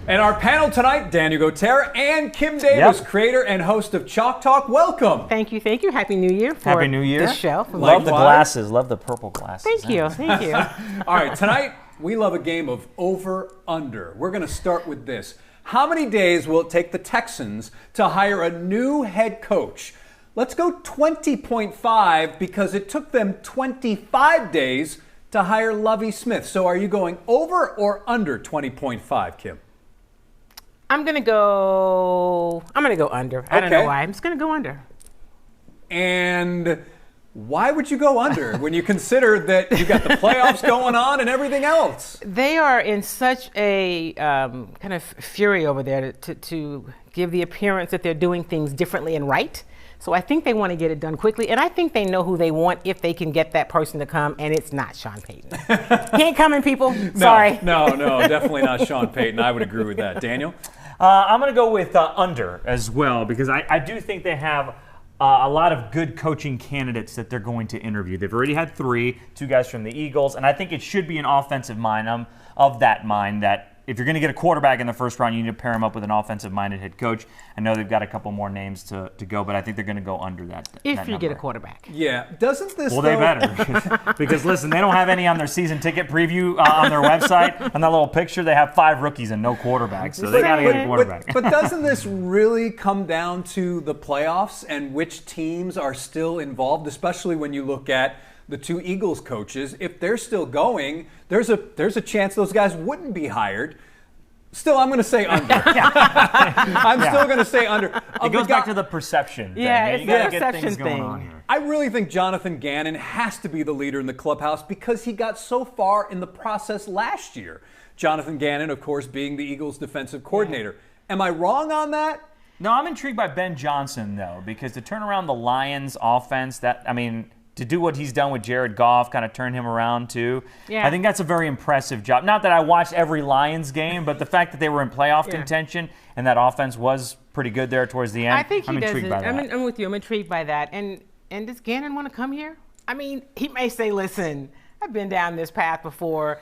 And our panel tonight, Daniel Gotera and Kim Davis, creator and host of Chalk Talk. Welcome. Thank you. Happy New Year for Happy New Year. this show. Love the glasses. Love the purple glasses. Thank you. All right, tonight we love a game of over-under. We're going to start with this. How many days will it take the Texans to hire a new head coach? Let's go 20.5 because it took them 25 days to hire Lovie Smith. So are you going over or under 20.5, Kim? I'm gonna go under. I don't know why. I'm just gonna go under. And why would you go under when you consider that you got the playoffs going on and everything else? They are in such a kind of fury over there to give the appearance that they're doing things differently and right. So I think they want to get it done quickly, and I think they know who they want if they can get that person to come, and it's not Sean Payton. He ain't coming, people. Sorry. No, definitely not Sean Payton. I would agree with that. Daniel? I'm going to go with under as well because I do think they have a lot of good coaching candidates that they're going to interview. They've already had two guys from the Eagles, and I think it should be an offensive mind. I'm of that mind that if you're going to get a quarterback in the first round, you need to pair him up with an offensive-minded head coach. I know they've got a couple more names to go, but I think they're going to go under that. If you get a quarterback. Yeah. Doesn't this Well, they better. Because, listen, they don't have any on their season ticket preview on their website. On that little picture, they have 5 rookies and no quarterbacks, so they got to get a quarterback. But doesn't this really come down to the playoffs and which teams are still involved, especially when you look at the 2 Eagles coaches? If they're still going, there's a chance those guys wouldn't be hired. Still, I'm going to say under. I'm still going to say under. It goes back to the perception thing. Yeah, it's you got to the get perception things going thing. on here. I really think Jonathan Gannon has to be the leader in the clubhouse because he got so far in the process last year. Jonathan Gannon, of course, being the Eagles' defensive coordinator. Am I wrong on that? No, I'm intrigued by Ben Johnson, though, because to turn around the Lions' offense, to do what he's done with Jared Goff, kind of turn him around too. Yeah. I think that's a very impressive job. Not that I watched every Lions game, but the fact that they were in playoff contention and that offense was pretty good there towards the end. I think I'm intrigued by that. I'm with you. I'm intrigued by that. And does Gannon want to come here? I mean, he may say, listen, I've been down this path before.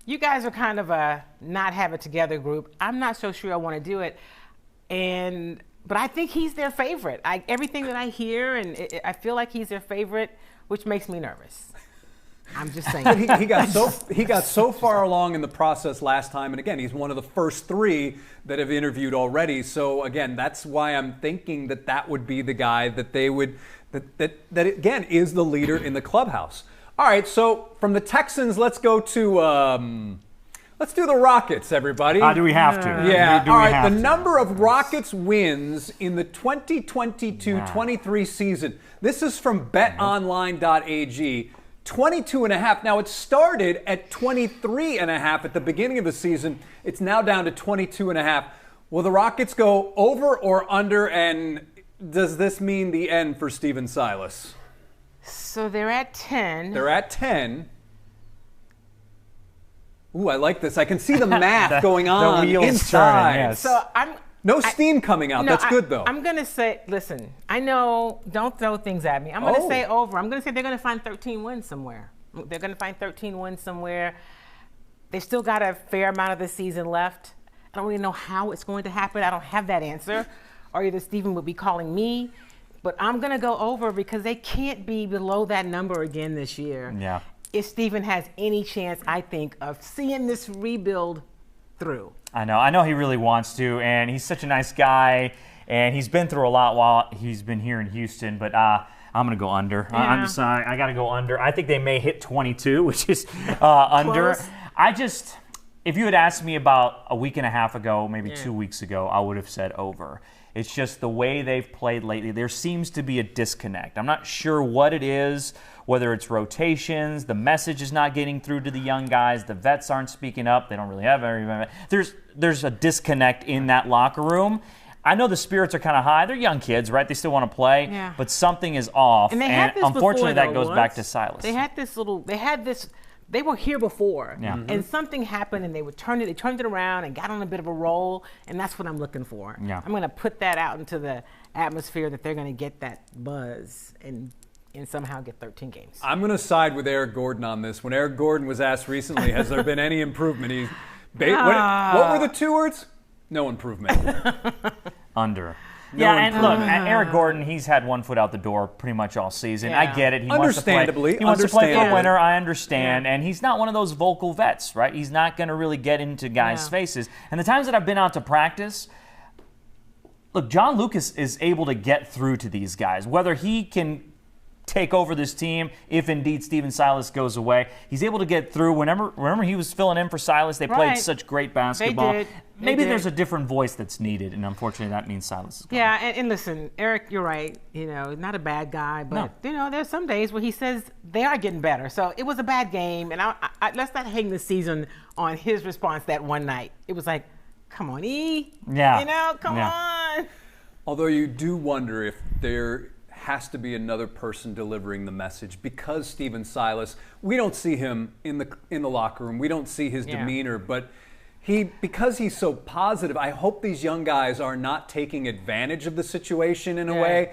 You guys are kind of a not have it together group. I'm not so sure I want to do it. But I think he's their favorite. Everything that I hear, I feel like he's their favorite, which makes me nervous. I'm just saying. he got so far along in the process last time, and again, he's one of the first 3 that have interviewed already. So again, that's why I'm thinking that would be the guy that they would that again is the leader in the clubhouse. All right, so from the Texans, let's go to let's do the Rockets, everybody. Do we have to? Yeah. All right. The number of Rockets wins in the 2022-23 season. This is from betonline.ag. 22.5. Now, it started at 23.5 at the beginning of the season. It's now down to 22.5. Will the Rockets go over or under? And does this mean the end for Steven Silas? So they're at 10. They're at 10. Ooh, I like this. I can see the math going on the wheels inside. Turning, yes. So no steam coming out. That's good, though. I'm going to say, listen, I know, don't throw things at me. I'm going to say over. I'm going to say they're going to find 13 wins somewhere. They're going to find 13 wins somewhere. They still got a fair amount of the season left. I don't really know how it's going to happen. I don't have that answer. Or either Steven would be calling me. But I'm going to go over because they can't be below that number again this year. Yeah. If Steven has any chance, I think, of seeing this rebuild through. I know he really wants to, and he's such a nice guy, and he's been through a lot while he's been here in Houston, but I'm going to go under. Yeah. I got to go under. I think they may hit 22, which is under. Close. If you had asked me about a week and a half ago, maybe 2 weeks ago, I would have said over. It's just the way they've played lately. There seems to be a disconnect. I'm not sure what it is, whether it's rotations, the message is not getting through to the young guys, the vets aren't speaking up, they don't really have very. There's a disconnect in that locker room. I know the spirits are kind of high. They're young kids, right? They still want to play, but something is off. And they had this unfortunately, before, that goes back to Silas. They were here before, and something happened, and they turned it around and got on a bit of a roll, and that's what I'm looking for. Yeah. I'm going to put that out into the atmosphere that they're going to get that buzz and somehow get 13 games. I'm going to side with Eric Gordon on this. When Eric Gordon was asked recently, has there been any improvement? What were the 2 words? No improvement. Under. No Yeah, and look, improvement. Eric Gordon, he's had one foot out the door pretty much all season. Yeah. I get it. He Understandably, wants to play for a understandably. winner. I understand. And he's not one of those vocal vets, right? He's not going to really get into guys' faces. And the times that I've been out to practice, look, John Lucas is able to get through to these guys. Whether he can take over this team, if indeed Steven Silas goes away, he's able to get through. Whenever he was filling in for Silas, they played such great basketball. They Maybe did. there's a different voice that's needed, and unfortunately that means Silas is gone. Yeah, and listen, Eric, you're right. Not a bad guy, but there's some days where he says they are getting better. So it was a bad game, and I let's not hang the season on his response that one night. It was like, come on, E. Yeah. Come on. Although you do wonder if there has to be another person delivering the message, because Steven Silas, we don't see him in the locker room. We don't see his demeanor, but because he's so positive, I hope these young guys are not taking advantage of the situation in a way,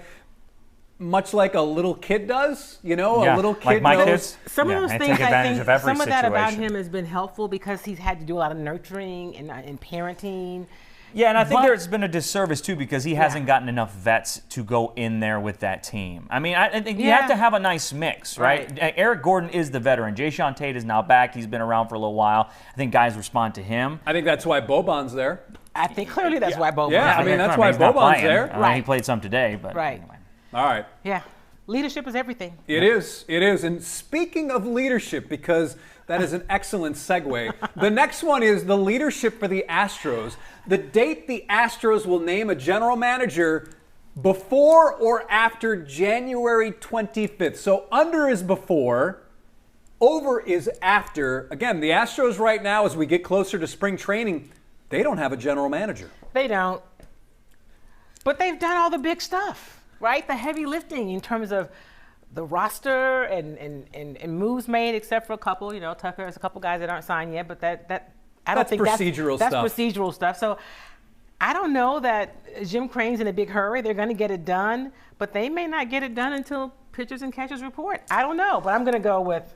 much like a little kid does. A little kid like my knows. kids. Some of those they things, take advantage of every some of that about situation. him has been helpful because he's had to do a lot of nurturing and parenting. Yeah, and I think there's been a disservice, too, because he hasn't gotten enough vets to go in there with that team. I mean, I think you have to have a nice mix, right? Eric Gordon is the veteran. Jayshawn Tate is now back. He's been around for a little while. I think guys respond to him. I think that's why Boban's there. I think clearly that's why Boban's Yeah, I mean, that's why He's not Boban's playing. there. He played some today, but anyway. All right. Yeah. Leadership is everything. It is. And speaking of leadership, because that is an excellent segue, the next one is the leadership for the Astros. The date the Astros will name a general manager, before or after January 25th. So under is before, over is after. Again, the Astros right now, as we get closer to spring training, they don't have a general manager. They don't. But they've done all the big stuff, right? The heavy lifting in terms of the roster and moves made, except for a couple. Tucker has a couple guys that aren't signed yet, but I don't think procedural that's stuff. procedural stuff. So I don't know that Jim Crane's in a big hurry. They're going to get it done, but they may not get it done until pitchers and catchers report. I don't know, but I'm going to go with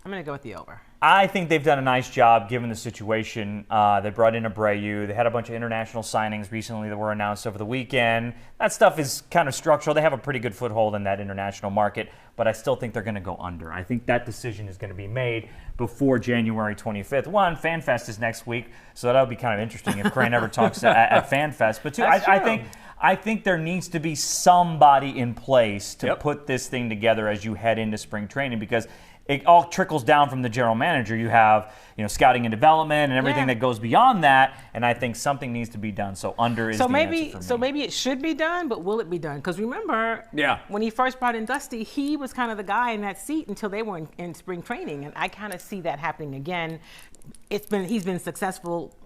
the over. I think they've done a nice job given the situation. They brought in Abreu. They had a bunch of international signings recently that were announced over the weekend. That stuff is kind of structural. They have a pretty good foothold in that international market, but I still think they're going to go under. I think that decision is going to be made before January 25th. One, FanFest is next week, so that'll be kind of interesting if Crane ever talks at FanFest. But two, I think there needs to be somebody in place to put this thing together as you head into spring training, because it all trickles down from the general manager. You have, scouting and development and everything that goes beyond that, and I think something needs to be done. So under is the answer for me. So maybe it should be done, but will it be done? Because remember, when he first brought in Dusty, he was kind of the guy in that seat until they were in spring training, and I kind of see that happening again. He's been successful,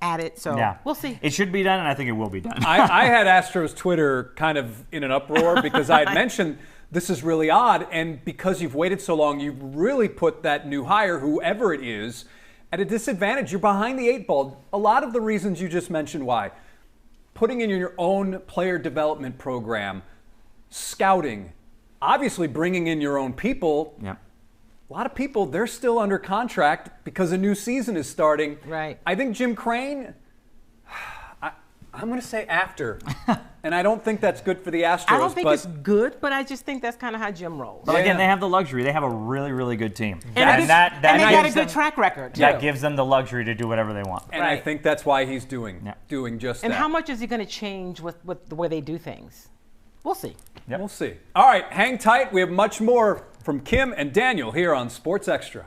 at it. So we'll see. It should be done, and I think it will be done. I had Astros Twitter kind of in an uproar because I had mentioned this is really odd, and because you've waited so long, you've really put that new hire, whoever it is, at a disadvantage. You're behind the eight ball. A lot of the reasons you just mentioned why. Putting in your own player development program, scouting, obviously bringing in your own people. Yeah. A lot of people, they're still under contract because a new season is starting. Right. I think Jim Crane, I'm going to say after. And I don't think that's good for the Astros. I don't think it's good, but I just think that's kind of how Jim rolls. But again, they have the luxury. They have a really, really good team. And they got a good track record. That gives them the luxury to do whatever they want. And I think that's why he's doing just that. And how much is he going to change with the way they do things? We'll see. We'll see. All right, hang tight. We have much more from Kim and Daniel here on Sports Extra.